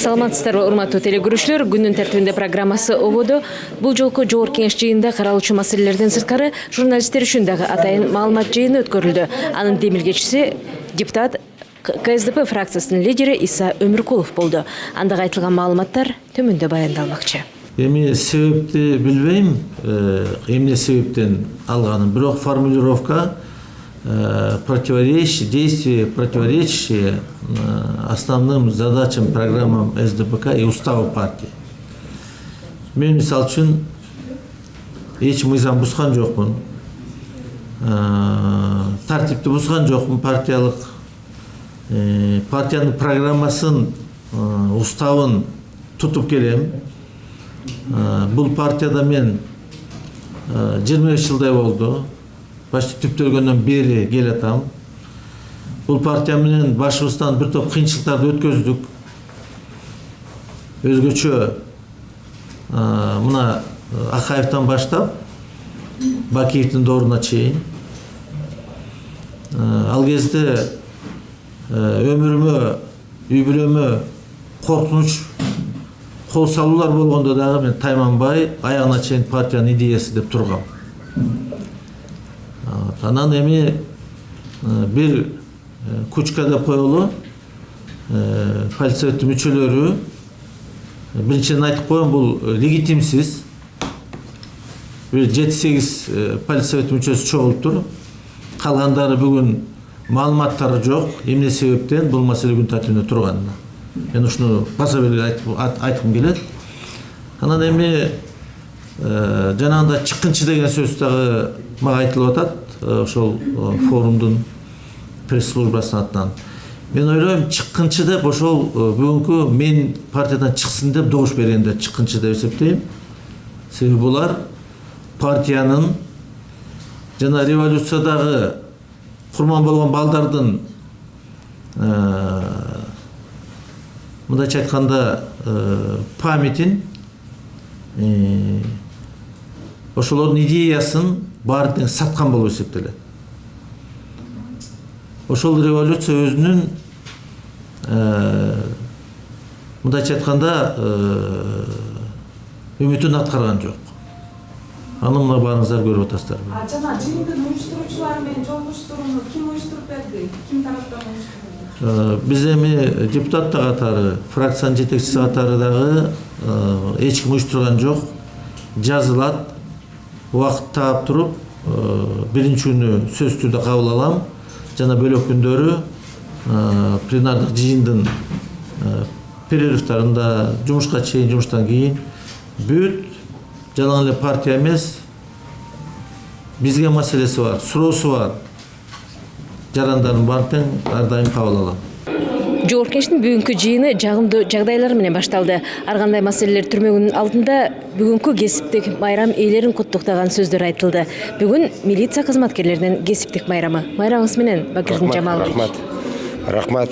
Саламатсыздарбы, урматтуу телекөрүүчүлөр, күндүн тартибинде программасы ободо. Бул жолку жогорку кеңеш жыйынында каралуучу маселелерден сырткары журналисттер үчүн дагы атайын маалымат жыйыны өткөрүлдү. Анын демилгечиси депутат КСДП фракциясынын лидери Иса Өмүркулов болду. Анда айтылган маалыматтар төмөндө баяндалмакчы. Эми себепти билбейм, эмне себептен алганын, бирок формулировка действия, противоречащие основным задачам, программам СДПК и уставу партии. Мен мисал үчүн эч мыйзам бузган жокмун, тартипти бузган жокмун, партиянын программасын, уставын тутуп келем. Бул партияда мен 25 жылдай болду. Почти түптөлгөндөн бери келатам. Бул партия менен башыбыздан бир топ кыйынчылыктарды өткөздүк. Өзгөчө мына Акаевден баштап Бакиевдин дооруна чейин. Ал кезде өмүрүмө, үй бүлөмө коркунуч кол салуулар болгондо дагы мен тайманбай аягына чейин партиянын идеясы деп тургам. Анан эми бир кучка деп коелу, политсоветтин мүчөлөрү, биринчиден айтып коем, бул легитимсиз. Бир 7-8 политсовет мүчөсү чогулуптур. Калгандары бүгүн маалыматтары жок, эмне себептен бул маселе күн тартибинде турганына. Мен ушуну баса белгилеп айткым келет. Анан эми жанагында чыккынчы деген сөз дагы мага айтылып атат, ошол форумдун пресс-службасынын атынан. Мен ойлойм, чыккынчы деп ошол бүгүнкү мен партиядан чыксын деп добуш бергенде чыккынчы деп эсептейм. Себеби булар партиянын жана революциядагы курман болгон балдардын мындайча айтканда памятин, ошолордун идеясын баардыгын саткан болуп эсептелет. Ошол революция өзүнүн мындайча айтканда үмүтүн аткарган жок. Аны мына баарыңыздар көрүп атасыздар. Жана жыйындын уюштуруучулары менен жолугуштурууну ким уюштуруп берди? Ким тараптан уюштурулду? Биз эми депутаттар катары, фракциянын жетекчиси катары дагы эч ким уюштурган жок. Жазылат, убакыт таап туруп, биринчи күнү сөз түрдө кабыл алам. Жана бөлөк күндөрү пленардык жыйындын перерывтарында, жумушка чейин, жумуштан кийин бүт жалаң эле партия эмес, бизге маселеси бар, суроосу бар. Жарандардын баарын ар дайым кабыл алам. Жогорку кеңештин бүгүнкү жыйыны жагымдуу жагдайлар менен башталды. Ар кандай маселелер түрмөгүнүн алдында бүгүнкү кесиптик майрам ээлерин куттуктаган сөздөр айтылды. Бүгүн милиция кызматкерлеринин кесиптик майрамы. Майрамыңыз менен Бакирдин Жамалович. Рахмат.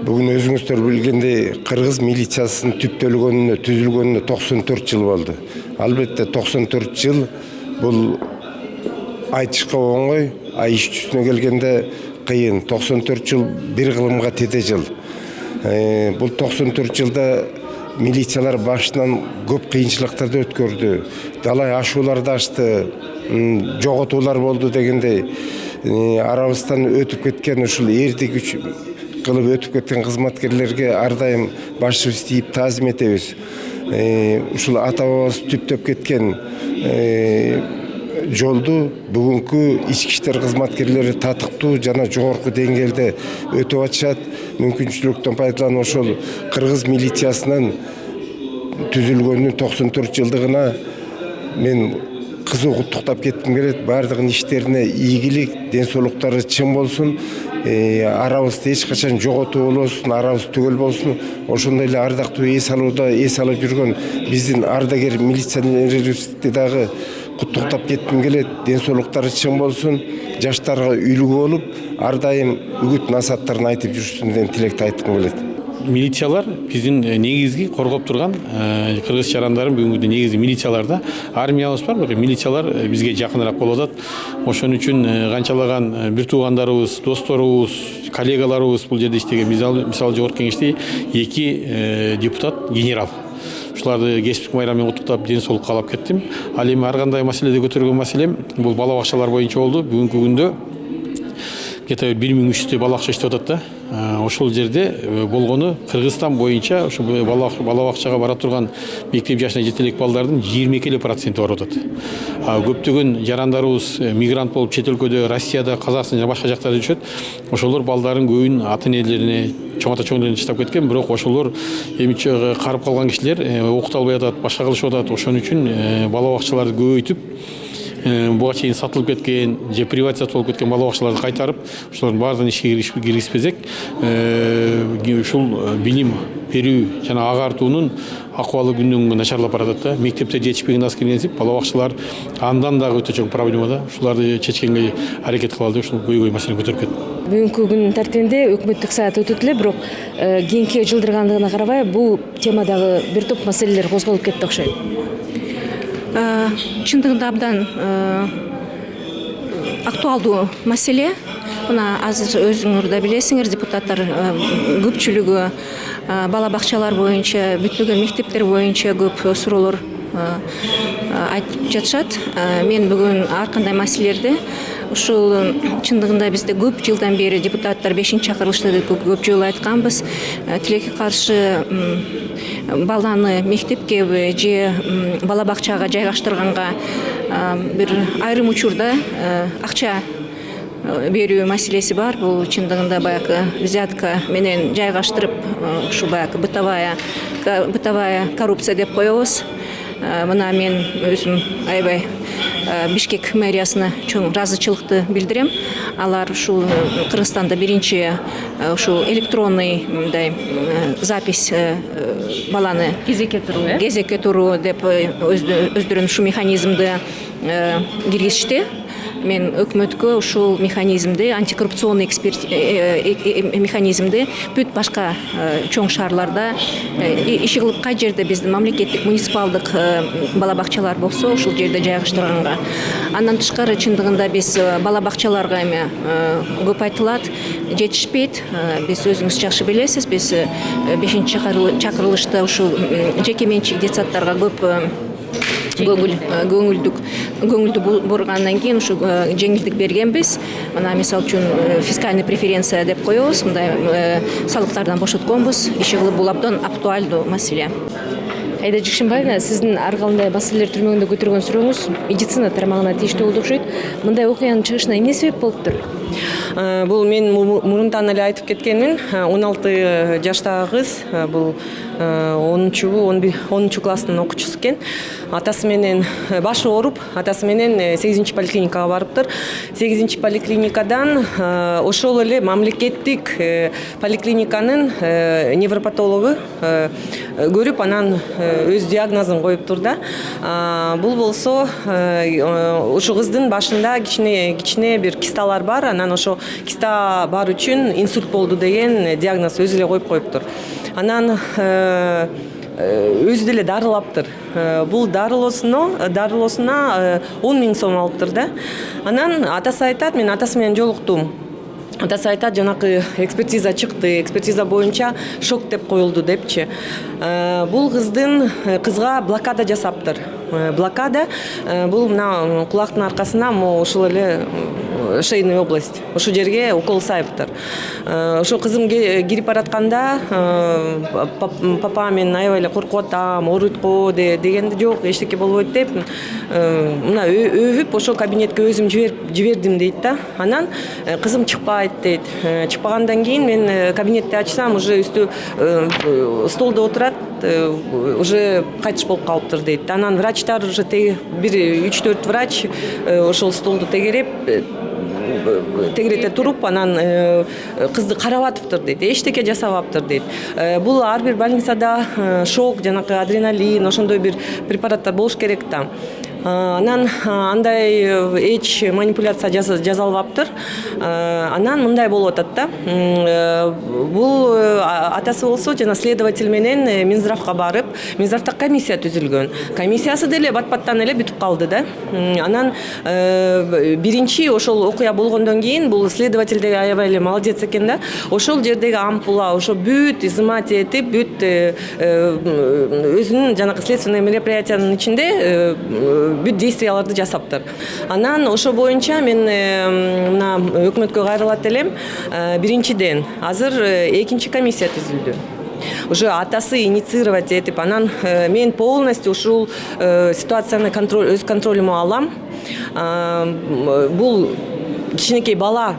Бүгүн өзүңүздөр билгендей, кыргыз милициясынын түзүлгөнүнө 94 жыл болду. Албетте 94 жыл бул айтышка оңой, иш жүзүнө келгенде кыйын. 94 жыл бир кылымга тете жыл. Бул 94 жылда милициялар башынан көп кыйынчылыктарды өткөрдү. Далай ашууларды ачты, жоготуулар болду дегендей. Арабыздан өтүп кеткен, ушул эрдик күч кылып өтүп кеткен кызматкерлерге ар дайым башыбыз тийип таазим этебиз. Ушул ата бабабыз түптөп кеткен жолду бүгүнкү ички иштер кызматкерлери татыктуу жана жогорку деңгээлде өтүп атышат. Мүмкүнчүлүктөн пайдаланып ошол кыргыз милициясынын түзүлгөнүнүн 94 жылдыгына мен кызуу куттуктап кетким келет. Баардыгынын иштерине ийгилик, ден соолуктары чың болсун. Арабызды эч качан жоготуу болбосун, арабыз түгөл болсун. Ошондой эле ардактуу эс алууда эс алып жүргөн биздин ардагер милиционерлерибизди дагы куттуктап кетким келет. Ден соолуктары чың болсун, жаштарга үлгү болуп, ар дайым үгүт насааттарын айтып жүрүшүн деген тилекти айткым келет. милициялар биздин негизги коргоп турган кыргыз жарандарын бүгүнкү күндө негизги милицияларда армиябыз бар, бирок милициялар бизге жакыныраак болуп атат. Ошон үчүн канчалаган бир туугандарыбыз, досторубуз, коллегаларыбыз бул жерде иштеген, мисалы жогорку кеңеште 2 депутат генерал. Ушуларды кесиптик майрам менен куттуктап, ден соолук каалап кеттим. Ал эми ар кандай маселеде көтөргөн маселем бул бала бакчалар боюнча болду. Бүгүнкү күндө где-то 1300 бала бакча иштеп атат да. Ошол жерде болгону Кыргызстан боюнча ошо бала бакчага бара турган мектеп жашына жете элек балдардын 22% барып атат. Көптөгөн жарандарыбыз мигрант болуп чет өлкөдө, Россияда, Казакстанда жана башка жактарда жүрөт. Ошолор балдарын көбүн ата-энелерине, чоң ата-чоңдоруна таштап кеткен, бирок ошолор эми карып калган кишилер окута албай атат, башка кылышып атат. Ошон үчүн бала бакчаларды көбөйтүп, буга чейин сатылып кеткен же приватизация болуп кеткен бала бакчаларды кайтарып, ошолордун баардыгын ишке киргизбесек, ушул билим берүү жана агартуунун акыбалы күндөн күнгө начарлап баратат да. Мектепте жетишпеген аз келгенсип, бала бакчалар андан дагы өтө чоң проблема да. Ушуларды чечкенге аракет кылалы деп ушул көйгөй маселени көтөрүп кеттим. Бүгүнкү күн тартибинде өкмөттүк саат өтөт эле, бирок кийинки жылдыргандыгына карабай бул темадагы бир топ маселелер козголуп кетти окшойт. Чындыгында абдан актуалдуу маселе. Мына азыр өзүңөр да билесиңер, депутаттар көпчүлүгү бала бакчалар боюнча, бүтпөгөн мектептер боюнча көп суроолор айтып жатышат. Мен бүгүн ар кандай маселелерди ушул чындыгында бизде көп жылдан бери депутаттар 5-чакырылышта деп көп жолу айтканбыз. Тилекке каршы баланы мектепке же бала бакчага жайгаштырганга бир айрым учурда акча берүү маселеси бар. Бул чындыгында баягы взятка менен жайгаштырып, ушу баягы бытовая коррупция деп коебуз. Мына мен өзүм аябай Бишкек мэриясына чоң ыраазычылыкты билдирем. Алар ушул Кыргызстанда биринчи ушул электронный запись баланы кезекке туруу деп өздөрүнүн ушу механизмди киргизишти. Мен өкмөткө ушул механизмди, антикоррупционный механизмди бүт башка чоң шаарларда иши кылып, кай жерде биздин мамлекеттик муниципалдык бала бакчалар болсо ушул жерде жайгаштырганга. Андан тышкары чындыгында биз бала бакчаларга эми көп айтылат, жетишпейт. Биз өзүңүз жакшы билесиз, биз 5-чакырылышта ушул жеке менчик детсадтарга көп көңүлдү бургандан кийин ушу жеңилдик бергенбиз. Мына мисалы үчүн фискальный преференция деп коебуз, мындай салыктардан бошотконбуз. Иши кылып, бул абдан актуалдуу маселе. Айда Жикшенбаевна, сиздин ар кандай маселелер түрмөгүндө көтөргөн сурооңуз медицина тармагына тийиштүү болуп окшойт. Мындай окуянын чыгышына эмне себеп болуптур? Бул мен мурунтан эле айтып кеткенмин. 16 жаштагы кыз, бул 10 класстын окуучусу экен. Атасы менен башы ооруп, атасы менен 8 поликлиникага барыптыр. 8 поликлиникадан ошол эле мамлекеттик поликлиниканын невропатологу көрүп, анан өз диагнозун коюптур да. Бул болсо ушу кыздын башында кичине бир кисталар бар. Анан ошо киста бар үчүн инсульт болду деген диагноз өзү эле коюп коюптур. Анан өзү деле дарылаптыр. Бул дарылоосуна 10 000 сом алыптыр да. Анан атасы айтат, мен атасы менен жолуктум. Атасы айтат, жанакы экспертиза чыкты, экспертиза боюнча шок деп коюлду депчи. Бул кызга блокада жасаптыр. Блокада бул мына кулактын аркасына ушул эле шейный область. Ошол жерге укол сайыптыр. Ошо кызым кирип баратканда папа мен аябай эле коркуп атам, ооруйт го дегенде жок, эчтеке болбойт деп мына өвүп ошо кабинетке өзүм жибердим дейт да. Анан кызым чыкпайт дейт. Чыкпагандан кийин мен кабинетти ачсам, уже үстү столдо отурат, уже кайтыш болуп калыптыр дейт. Анан врачтар уже бир 3-4 врач ошол столду тегерете туруп, анан кызды карап атыптыр дейт. Эчтеке жасабаптыр дейт. Бул ар бир больницада шок, жанакы адреналин, ошондой бир препараттар болуш керек да. Анан андай эч манипуляция жасалбаптыр. Анан мындай болуп атат да. Бул атасы болсо жана следователь менен Минздравга барып, Минздравда комиссия түзүлгөн. Комиссиясы деле бат-баттан эле бүтүп калды да. Анан биринчи ошол окуя болгондон кийин бул следователь деги аябай эле молодец экен да. Ошол жердеги ампула, ошо бүт изыматия этип, бүт өзүнүн жанагы следственный мероприятиянын ичинде бүт действияларды жасаптыр. Анан ошо боюнча мен мына өкмөткө кайрылат элем. Биринчиден азыр экинчи комиссия түзүлдү. Уже атасы инициировать этип, анан мен полностью ушул ситуацияны өз контролюма алам. Бул кичинекей баланы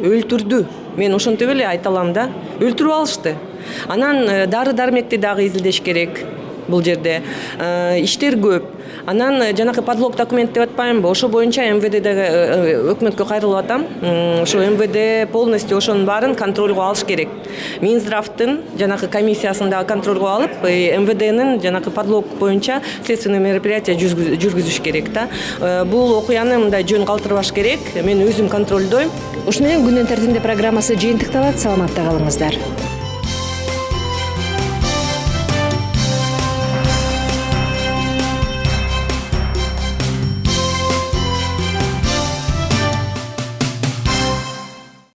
өлтүрдү. Мен ошентип эле айта алам да. Өлтүрүп алышты. Анан дары-дармекти дагы изилдеш керек бул жерде. Иштер көп. Анан жанакы подлог документ деп атпаймынбы? Ошо боюнча МВДдеги өкмөткө кайрылып атам. Ошо МВД полностью ошонун баарын контролго алыш керек. Минздравдын жанакы комиссиясын дагы контролго алып, МВДнын жанакы подлог боюнча следственный мероприятие жүргүзүш керек да. Бул окуяны мындай жөн калтырбаш керек. Мен өзүм контролдойм. Ушуну менен күндүн тертинде программасы жыйынтыкталат. Саламатта калыңыздар.